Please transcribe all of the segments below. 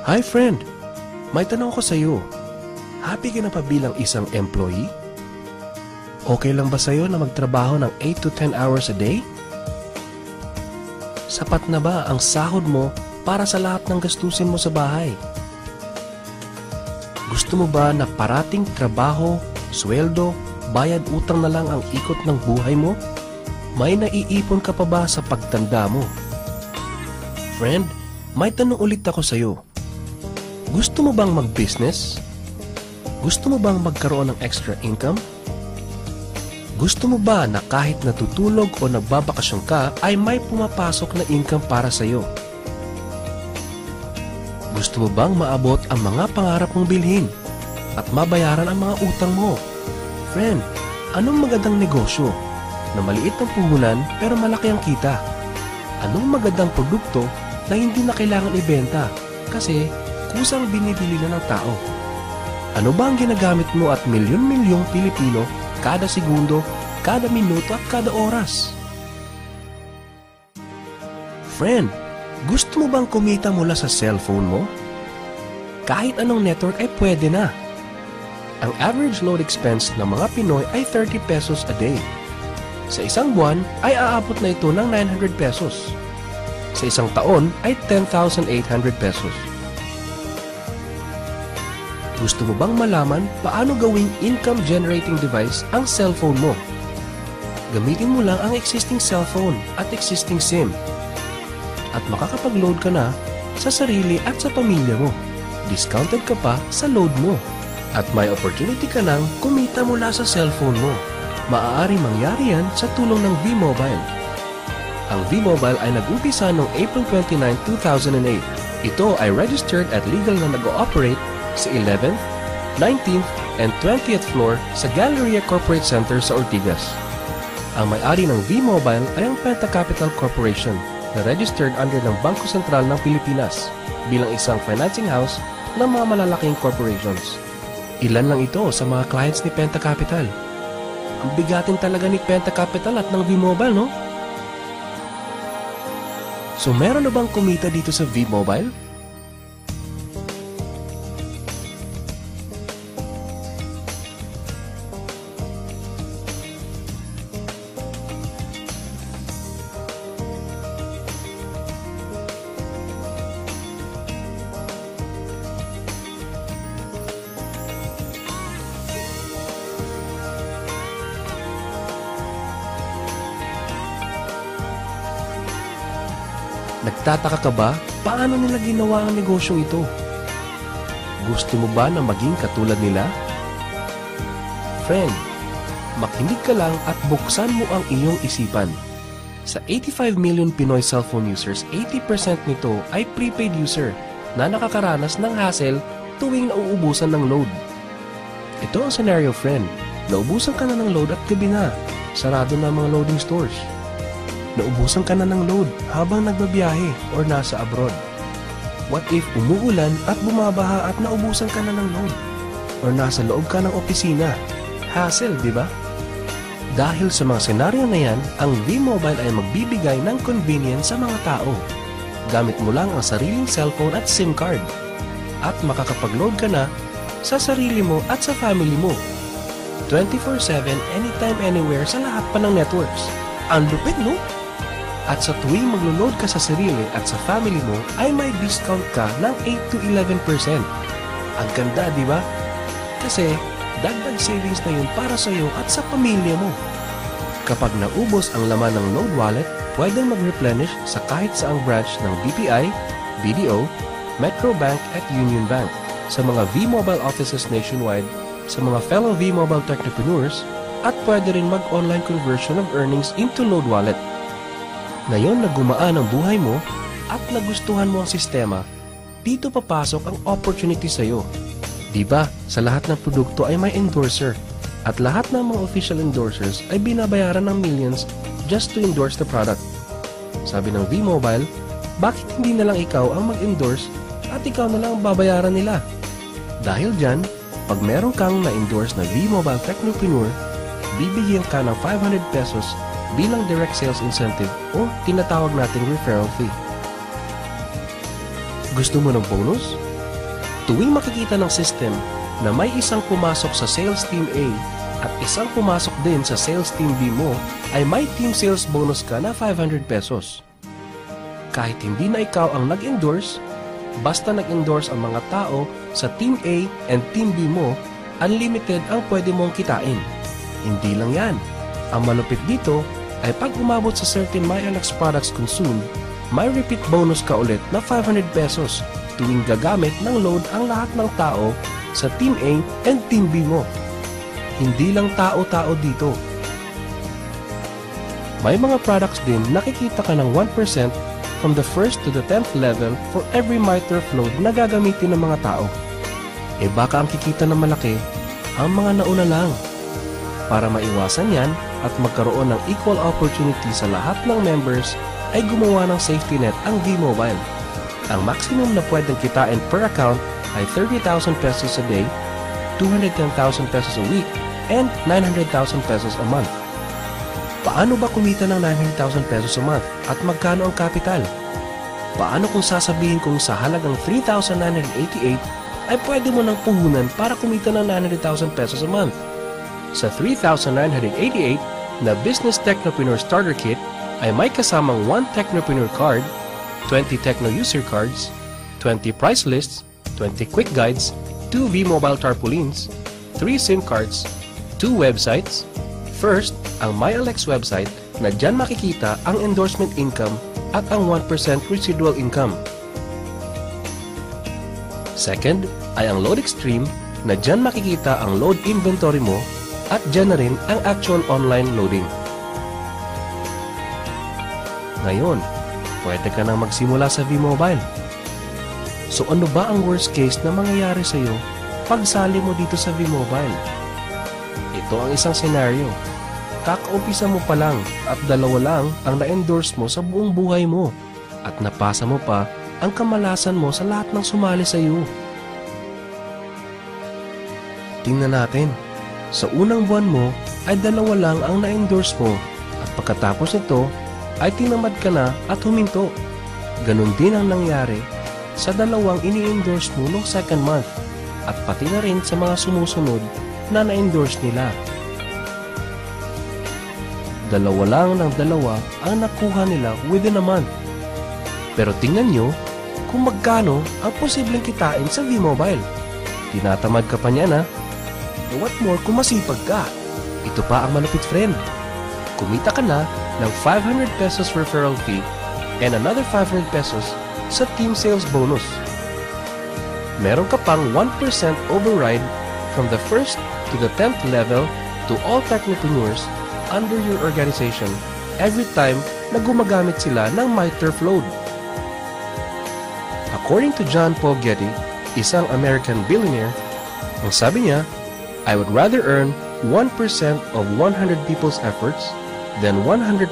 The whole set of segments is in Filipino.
Hi friend, may tanong ko sa iyo. Happy ka na pa bilang isang employee? Okay lang ba sa iyo na magtrabaho ng 8 to 10 hours a day? Sapat na ba ang sahod mo para sa lahat ng gastusin mo sa bahay? Gusto mo ba na parating trabaho, sweldo, bayad utang na lang ang ikot ng buhay mo? May naiipon ka pa ba sa pagtanda mo? Friend, may tanong ulit ako sa iyo. Gusto mo bang mag-business? Gusto mo bang magkaroon ng extra income? Gusto mo ba na kahit natutulog o nagbabakasyon ka ay may pumapasok na income para sa iyo? Gusto mo bang maabot ang mga pangarap mong bilhin at mabayaran ang mga utang mo? Friend, anong magandang negosyo na maliit ang puhunan pero malaki ang kita? Anong magandang produkto na hindi na kailangan ibenta kasi kusang binibili na ng tao? Ano ba ang ginagamit mo at milyon-milyong Pilipino kada segundo, kada minuto at kada oras? Friend, gusto mo bang kumita mula sa cellphone mo? Kahit anong network ay pwede na. Ang average load expense ng mga Pinoy ay 30 pesos a day. Sa isang buwan ay aabot na ito ng 900 pesos. Sa isang taon ay 10,800 pesos. Gusto mo bang malaman paano gawing income-generating device ang cellphone mo? Gamitin mo lang ang existing cellphone at existing SIM at makakapag-load ka na sa sarili at sa pamilya mo. Discounted ka pa sa load mo at may opportunity ka nang kumita mula sa cellphone mo. Maaari mangyari yan sa tulong ng V-Mobile. Ang V-Mobile ay nag-umpisa noong April 29, 2008. Ito ay registered at legal na nag-ooperate sa 11th, 19th, and 20th floor sa Galleria Corporate Center sa Ortigas. Ang may-ari ng V-Mobile ay ang Penta Capital Corporation na registered under ng Bangko Sentral ng Pilipinas bilang isang financing house ng mga malalaking corporations. Ilan lang ito sa mga clients ni Penta Capital. Ang bigatin talaga ni Penta Capital at ng V-Mobile, no? So meron na bang kumita dito sa V-Mobile? Nagtataka ka ba paano nila ginawa ang negosyong ito? Gusto mo ba na maging katulad nila? Friend, makinig ka lang at buksan mo ang iyong isipan. Sa 85 million Pinoy cellphone users, 80% nito ay prepaid user na nakakaranas ng hassle tuwing nauubusan ng load. Ito ang scenario, friend. Naubusan ka na ng load at gabi na. Sarado na ang mga loading stores. Naubusan ka na ng load habang nagbabiyahe or nasa abroad. What if umuulan at bumabaha at naubusan ka na ng load? Or nasa loob ka ng opisina? Hassle, di ba? Dahil sa mga senaryo na yan, ang V-Mobile ay magbibigay ng convenience sa mga tao. Gamit mo lang ang sariling cellphone at SIM card. At makakapag-load ka na sa sarili mo at sa family mo. 24/7, anytime, anywhere sa lahat pa ng networks. Ang lupit, no? At sa tuwing maglo-load ka sa sarili at sa family mo, ay may discount ka ng 8 to 11%. Ang ganda, di ba? Kasi dagdag savings na yun para sa iyo at sa pamilya mo. Kapag naubos ang laman ng load wallet, pwedeng mag-replenish sa kahit saang branch ng BPI, BDO, Metro Bank at Union Bank, sa mga V-Mobile offices nationwide, sa mga fellow V-Mobile technopreneurs, at pwede rin mag-online conversion of earnings into load wallet. Ngayon na gumaan ang buhay mo at nagustuhan mo ang sistema, dito papasok ang opportunity sa iyo. Diba, sa lahat ng produkto ay may endorser at lahat ng mga official endorsers ay binabayaran ng millions just to endorse the product. Sabi ng V-Mobile, bakit hindi na lang ikaw ang mag-endorse at ikaw na lang ang babayaran nila? Dahil dyan, pag meron kang na-endorse na V-Mobile Technopreneur, bibigyan ka ng 500 pesos bilang direct sales incentive o tinatawag nating referral fee. Gusto mo ng bonus? Tuwing makikita ng system na may isang pumasok sa sales team A at isang pumasok din sa sales team B mo, ay may team sales bonus ka na 500 pesos. Kahit hindi na ikaw ang nag-endorse, basta nag-endorse ang mga tao sa team A and team B mo, unlimited ang pwede mong kitain. Hindi lang yan. Ang malupit dito ay pag umabot sa certain MyLX products consumed, may repeat bonus ka ulit na 500 pesos tuwing gagamit ng load ang lahat ng tao sa Team A and Team B mo. Hindi lang tao-tao dito. May mga products din nakikita ka ng 1% from the 1st to the 10th level for every MyTurf load na gagamitin ng mga tao. Baka ang kikita na malaki ang mga nauna lang. Para maiwasan yan at magkaroon ng equal opportunity sa lahat ng members, ay gumawa ng safety net ang V-Mobile. Ang maximum na pwedeng kitain per account ay 30,000 pesos a day, 210,000 pesos a week, and 900,000 pesos a month. Paano ba kumita ng 900,000 pesos a month at magkano ang capital? Paano kung sasabihin kong sa halagang 3,988 ay pwede mo nang puhunan para kumita ng 900,000 pesos a month? Sa 3,988 na Business Technopreneur Starter Kit ay may kasamang 1 Technopreneur Card, 20 Techno User Cards, 20 Price Lists, 20 Quick Guides, 2 V-Mobile Tarpaulins, 3 SIM cards, 2 websites. First, ang MyLX website na dyan makikita ang endorsement income at ang 1% residual income. Second, ay ang Load Extreme na dyan makikita ang load inventory mo at dyan na rin ang actual online loading. Ngayon, pwede ka nang magsimula sa V-Mobile. So ano ba ang worst case na mangyayari sa iyo pag sali mo dito sa V-Mobile? Ito ang isang senaryo. Kakaumpisa mo pa lang at 2 lang ang na-endorse mo sa buong buhay mo at napasa mo pa ang kamalasan mo sa lahat ng sumali sa iyo. Tingnan natin. Sa unang buwan mo ay 2 lang ang na-endorse mo at pagkatapos nito ay tinamad ka na at huminto. Ganon din ang nangyari sa 2 ini-endorse mo noong second month at pati na rin sa mga sumusunod na na-endorse nila. 2 lang ng 2 ang nakuha nila within a month. Pero tingnan nyo kung magkano ang posibleng kitain sa V-Mobile. Tinatamad ka pa niya na. What more kung masipag ka? Ito pa ang malupit, friend. Kumita ka na ng 500 pesos referral fee and another 500 pesos sa team sales bonus. Meron ka pang 1% override from the 1st to the 10th level to all technopreneurs under your organization every time na gumagamit sila ng MyTurf load. According to John Paul Getty, isang American billionaire, ang sabi niya, I would rather earn 1% of 100 people's efforts than 100%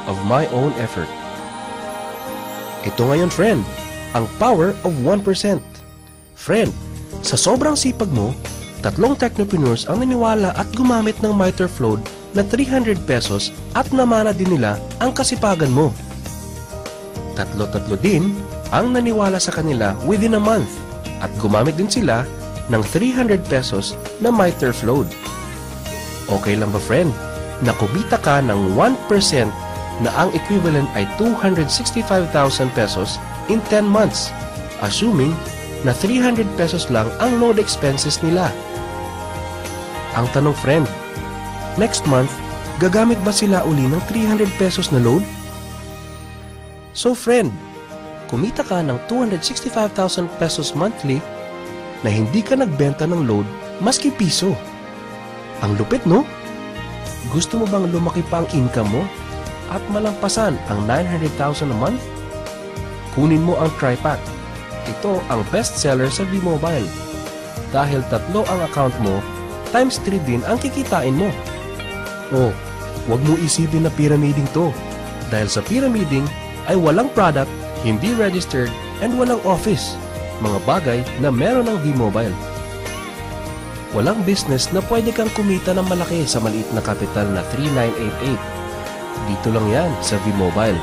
of my own effort. Ito ngayon, friend, ang power of 1%. Friend, sa sobrang sipag mo, 3 technopreneurs ang naniwala at gumamit ng MyTurf load na 300 pesos at namana din nila ang kasipagan mo. 3 din ang naniwala sa kanila within a month at gumamit din sila ng 300 pesos na MyTurf load. Okay lang ba, friend, na kumita ka ng 1% na ang equivalent ay 265,000 pesos in 10 months, assuming na 300 pesos lang ang load expenses nila? Ang tanong, friend, next month, gagamit ba sila uli ng 300 pesos na load? So, friend, kumita ka ng 265,000 pesos monthly na hindi ka nagbenta ng load maski piso. Ang lupit, no? Gusto mo bang lumaki pa ang income mo at malampasan ang 900,000 a month? Kunin mo ang TriPack. Ito ang best seller sa V-Mobile. Dahil 3 ang account mo, times 3 din ang kikitain mo. Oh, wag mo isipin na pyramiding to. Dahil sa pyramiding ay walang product, hindi registered, and walang office. Mga bagay na meron ng V-Mobile. Walang business na pwede kang kumita ng malaki sa maliit na kapital na 3,988. Dito lang yan sa V-Mobile.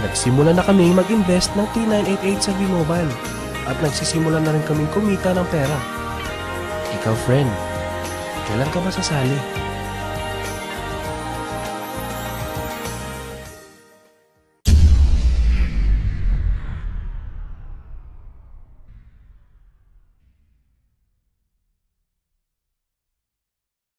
Nagsimula na kami mag-invest ng 3,988 sa V-Mobile. at nagsisimula na rin kaming kumita ng pera. Ikaw, friend, kailan ka ba sasali?